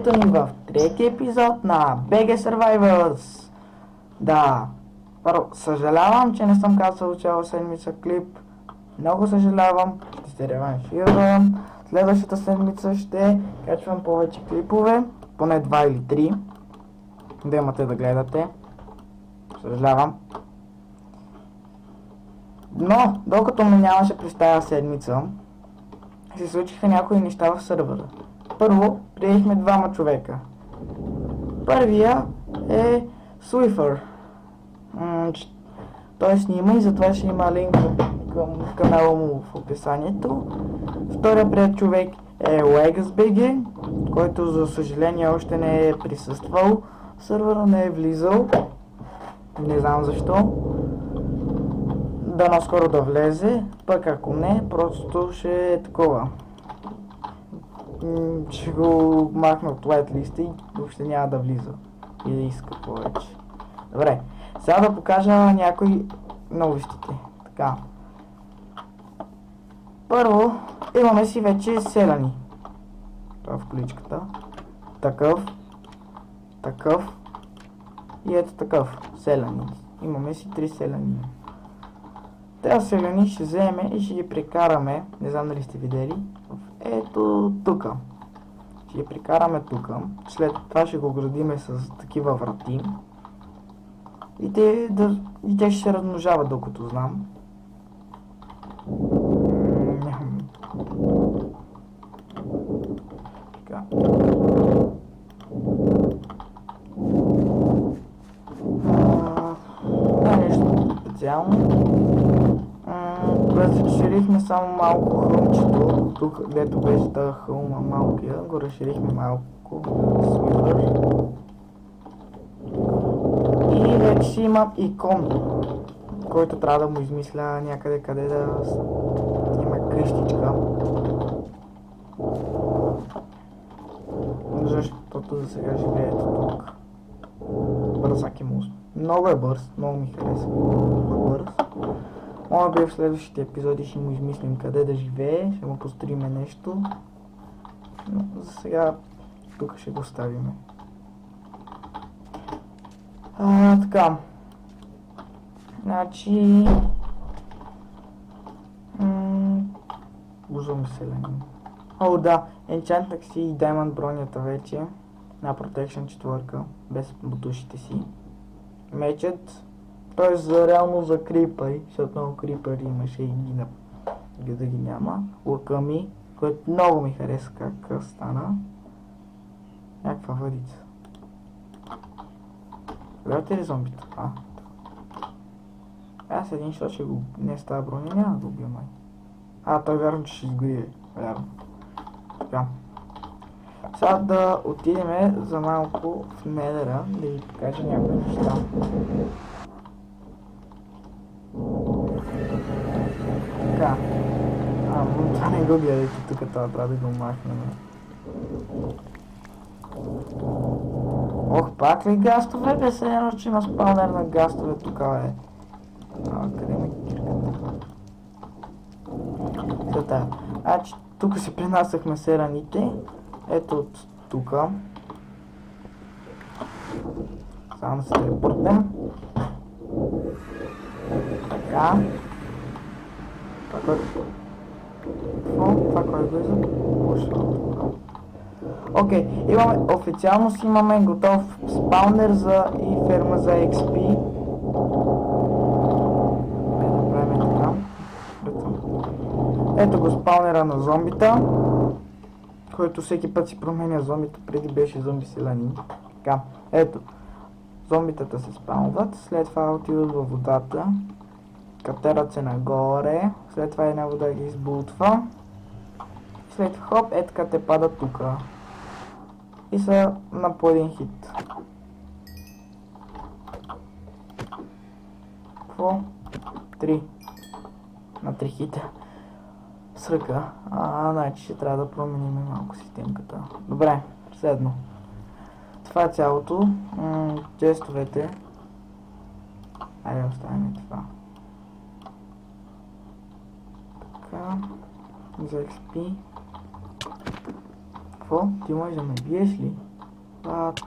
Ето ни в третия епизод на BG Survivors. Да, първо, съжалявам, че не съм казал цяла седмица клип. Много съжалявам, ще се реванширам. Следващата седмица ще качвам повече клипове, поне 2 или 3, да имате да гледате. Съжалявам. Но, докато ме нямаше през тази седмица, се случиха някои неща в сървъра. Първо, приехме двама човека. Първия е Swiffer. Той снима и затова ще има линк към канала му в описанието. Втория прият човек е LexBG, който за съжаление още не е присъствал в сървъра, не е влизал. Не знам защо. Дано скоро да влезе, пък ако не, просто ще е такова. Ще го махна от whitelist и въобще няма да влиза и да иска повече. Добре, сега да покажа някои новостите. Така. Първо, имаме си вече селяни. Това в количката. Такъв. Такъв. И ето такъв. Селяни. Имаме си 3 селяни. Тези селяни ще вземе и ще ги прекараме, не знам дали сте видели, ето тука. Ще ги прекараме тука, след това ще го градиме с такива врати. И те ще се размножават, докато знам. Така. Нещо специално. Разширихме само малко хълмчето, тук дето беше тази хълма малкия, го разширихме малко Swiffer. И вече си има икон, който трябва да му измисля някъде къде да има къщичка. Защото за сега живеете тук. Бързак е му. Много е бърз, много ми харесва. Бърз. Може би в следващите епизоди ще му измислим къде да живее, ще му построиме нещо. Но за сега тук ще го оставиме. Така. Значи... Бузо ми селянин. О, да, енчантнах си и Diamond бронята вече на Protection 4, без бутушите си. Мечът. Той е реално за крипъри, защото много крипъри имаше и да ги няма. Лъка ми, който много ми хареса как стана. Някаква въдица. Гледате ли зомбите? Аз един шот ще го... Не с тази броня, няма да убия май. Той вярно, че ще изгори. Вярно. Така. Сега да отидем за малко в Недъра, да ви покажа някои неща. Така. Това не го гледайте, тук това трябва да го махнем. Ох, пак ли гастове? Бе се едно, че има спаунер на гастове тук, бе. Къде ме кирката? Така. Значи, тук си принасяхме сераните. Ето от тука. Само да се телепортнем. Така. Това кой го е за? Окей, официално си имаме готов спаунер и ферма за XP. Ето го спаунера на зомбита, който всеки път си променя зомбито, преди беше зомби селянин. Така, ето. Зомбитата се спаунват, след това отиват във водата, катерат се нагоре, след това една вода ги избутва, след хоп, така те падат тука и са на по един хит. Какво? 3 на 3 хита с ръка. Значи ще трябва да променим малко системката. Добре, следно. Това е цялото. Честовете. Айде оставим това. Така. За XP. Какво? Ти можеш да ме биеш ли? What?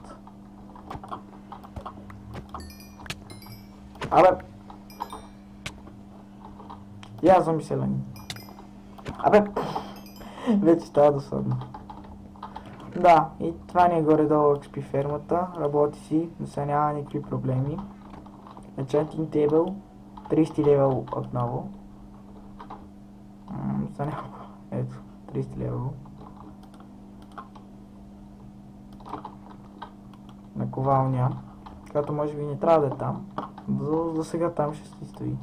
Абе! Я зомби селяни. Абе! Вече става досадно. Да, и това ни е горе-долу XP фермата. Работи си, но сега няма никакви проблеми. Enchanting Table. 30 левел отново. За няколко. Ето, 30 левел. Наковалня. Която може би не трябва да е там. За сега там ще си стои.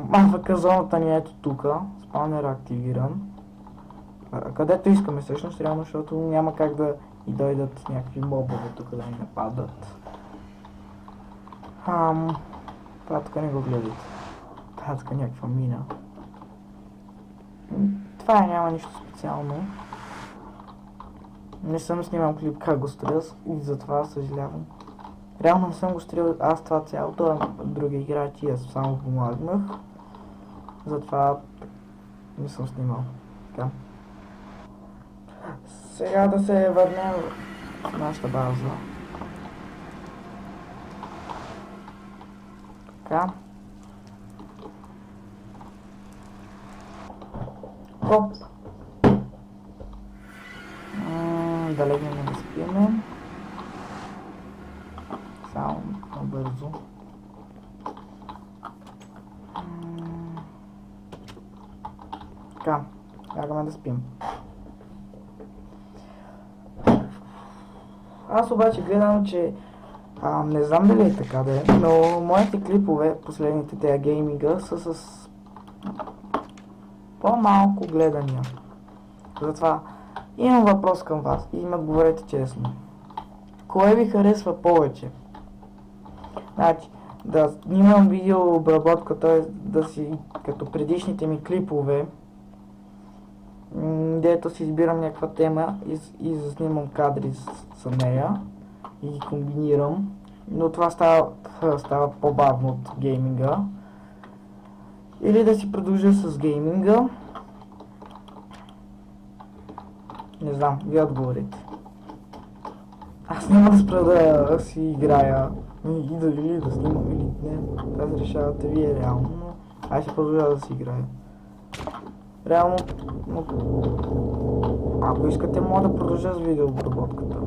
Мафака зоната ни е ето тука. Спаунер активиран. Където искаме всъщност, реално, защото няма как да и дойдат някакви мобове тук да ни нападат. Това тук не го гледайте. Това тук е някаква мина. Това няма нищо специално. Не съм снимал клип как го строя и затова съжалявам. Реално не съм го строил аз това цялото, а други играчи аз само помагнах. Затова не съм снимал. Така. Сега да се върнем в нашата база. Така. Хоп. Да легнем да спиме. Само бързо. Така. Лягаме да спим. Аз обаче гледам, че не знам дали е така да е, но моите клипове, последните тея гейминга, са с по-малко гледания. Затова имам въпрос към вас и им отговорете честно. Кое ви харесва повече? Значи, да снимам видеообработка, т.е. да си като предишните ми клипове, дето си избирам някаква тема и заснимам кадри за нея и ги комбинирам, но това става по-бавно от гейминга. Или да си продължа с гейминга. Не знам, ви отговорите. Аз няма да спра да си играя или да снимам или не. Това се решавате вие реално, но аз ще продължа да си играя. Реално, ако искате, мога да продължа с видеообработката.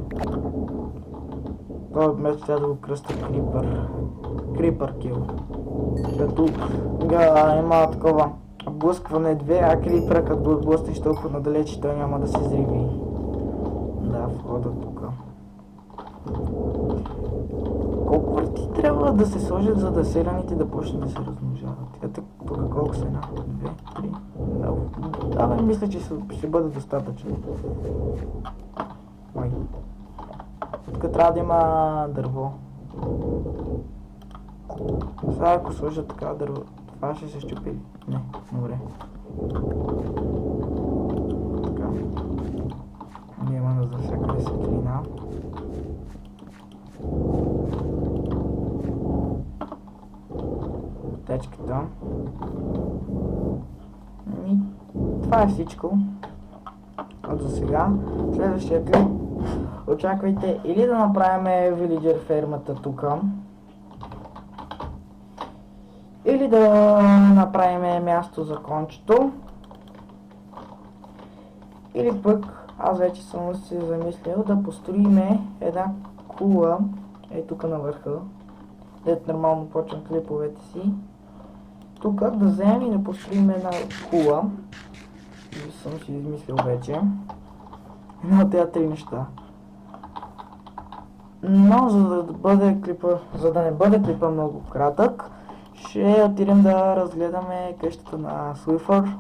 Това вместо сега да го кръста Creeper Kill. Като има такова блъскване 2, а Creeper като го блъснеш толкова надалеч, той няма да се взриви. Да, входа тук. Колко върти трябва да се сложат, за да селяните да почнат да се размножават? Ето тук колко са? 1, 2, 3. Да, мисля, че ще бъде достатъчно. Ой. Тук трябва да има дърво. Сега ако сложа така дърво, това ще се щупи ли? Не, добре. Така. Няма за всякъде светлина. Течката. И това е всичко. От за сега. Следващия клип очаквайте или да направим вилиджер фермата тук, или да направим място за кончето, или пък аз вече съм се замислил да построиме една кула тук на върха, дето нормално почвам клиповете си. Тук да вземем и да построим една кула. И съм си измислил вече. Но тези три неща. Но за да не бъде клипа много кратък, ще отидем да разгледаме къщата на Суифър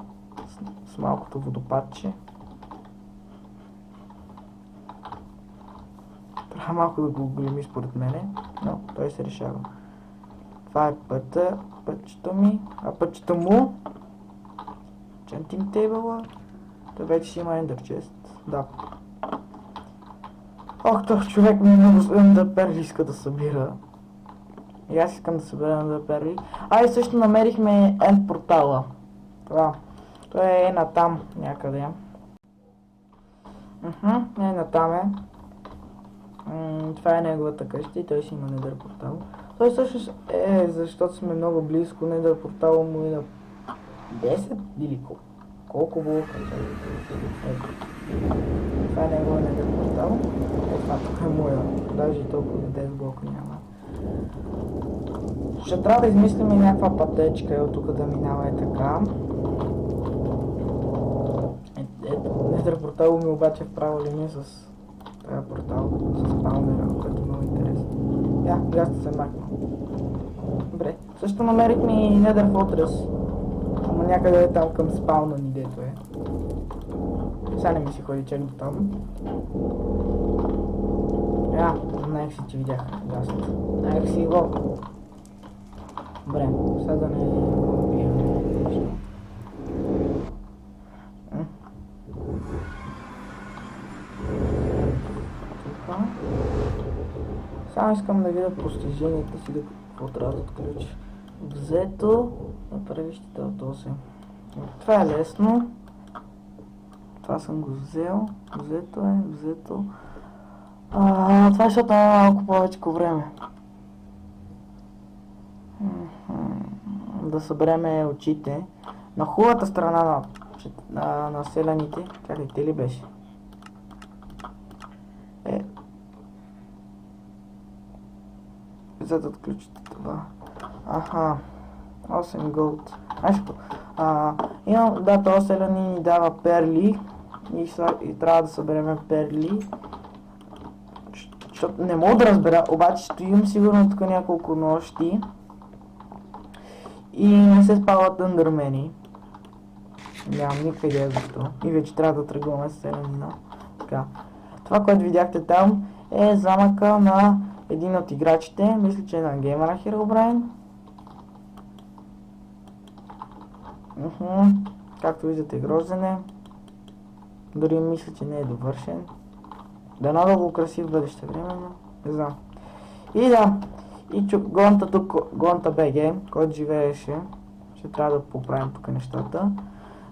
с малкото водопадче. Трябва малко да го големи според мене, но той се решава. Това е пътчето ми, а пътчето му Enchanting Table. Той вече си има Ender Chest. Да. Ох, този човек ми много Ender Pearl иска да събира. И аз искам да събера Ender Pearl. И също намерихме End портала. Това. Той е на там някъде. Не, натам е. Това е неговата къща и той си има недър портал. Той всъщност защото сме много близко, недър портал му е на 10 или колко блока. Това е неговия недър портал. Това тук е моя. Даже и толкова 10 блока няма. Ще трябва да измислим и някаква пътечка от тук да минава е така. Ето, недър портал ми обаче в права линия с този портал, с спаунера, който е много интересно. Газта се махна. Добре, също намерихме и Nether Fortress. Ама някъде е там към спауна ни, дето е. Сега не ми си ходи чак до там. Знаех си, че видях газта. Знаех си го. Добре, сега да не убием нещо. Само искам да видя постиженията си, какво трябва да отключа. Взето, направи щита от 8. Това е лесно. Това съм го взел. Взето. Това е, защото има малко повече време. Да събереме очите. На хубавата страна на селяните. Чакайте ли беше? За да отключите това. 8 голд. Това селяни ни дава перли. И трябва да съберем перли. Защото не мога да разбера, обаче стоим сигурно тук няколко нощи. И не се спават ъндърмени. Нямам никаква идея защо. И вече трябва да тръгваме с селянина. Така. Това, което видяхте там, е замъка на един от играчите. Мисля, че е на геймера Herobrine. Както виждате, грозен. Дори мисля, че не е довършен. Да, много красив бъдеще време, но не знам. И гонта тук, гонта BG, който живееше, ще трябва да поправим тук нещата.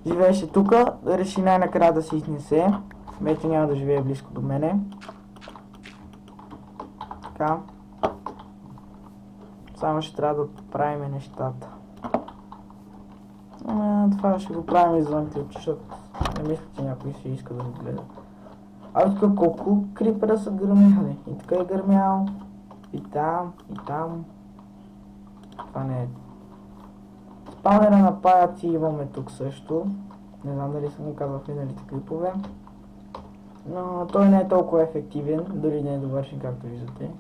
Живееше тук, реши най-накрая да се изнесе. Вече няма да живее близко до мене. Така. Само ще трябва да поправим нещата. Това ще го правим извън ключ, защото не мисля, че някой ще иска да го гледа. Тук колко крипера са гърмяли. И така е гърмял. И там. Това не е. Спаунера на паяци имаме тук също. Не знам дали съм го казал в миналите клипове. Но той не е толкова ефективен, дори не е довършен, както виждате.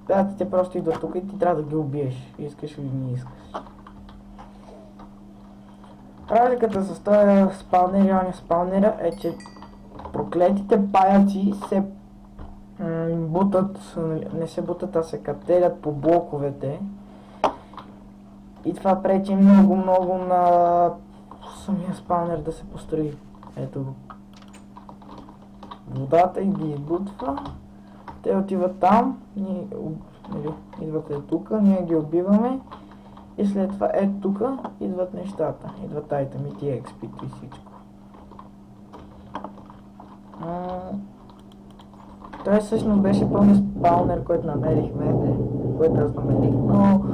Паяците просто идват тук и ти трябва да ги убиеш. Искаш или не искаш. Разликата с този спаунер и ония спаунера е, че проклетите паяци се бутат, не се бутат, а се катерят по блоковете. И това пречи много на самия спаунер да се построи. Ето го. Водата и ги избутва. Те отиват там, идват тук, ние ги убиваме. И след това ето тук идват нещата. Идват айтемите и експито и всичко. Той всъщност беше пълният спаунер, който намерихме, който аз намерих, но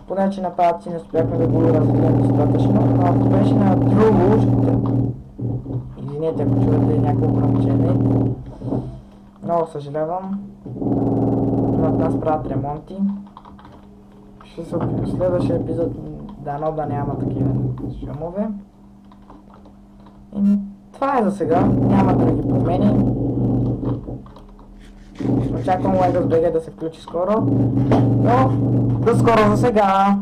по начин на паяци не успяхме да го развием достатъчно, но ако беше на друго, извинете ако чувате някакво громчене, много съжалявам, над нас правят ремонти. Ще се опитам следващия епизод дано да няма такива шумове. И това е за сега, няма други промени. Очаквам LEGOS BG да се включи скоро, но до скоро за сега!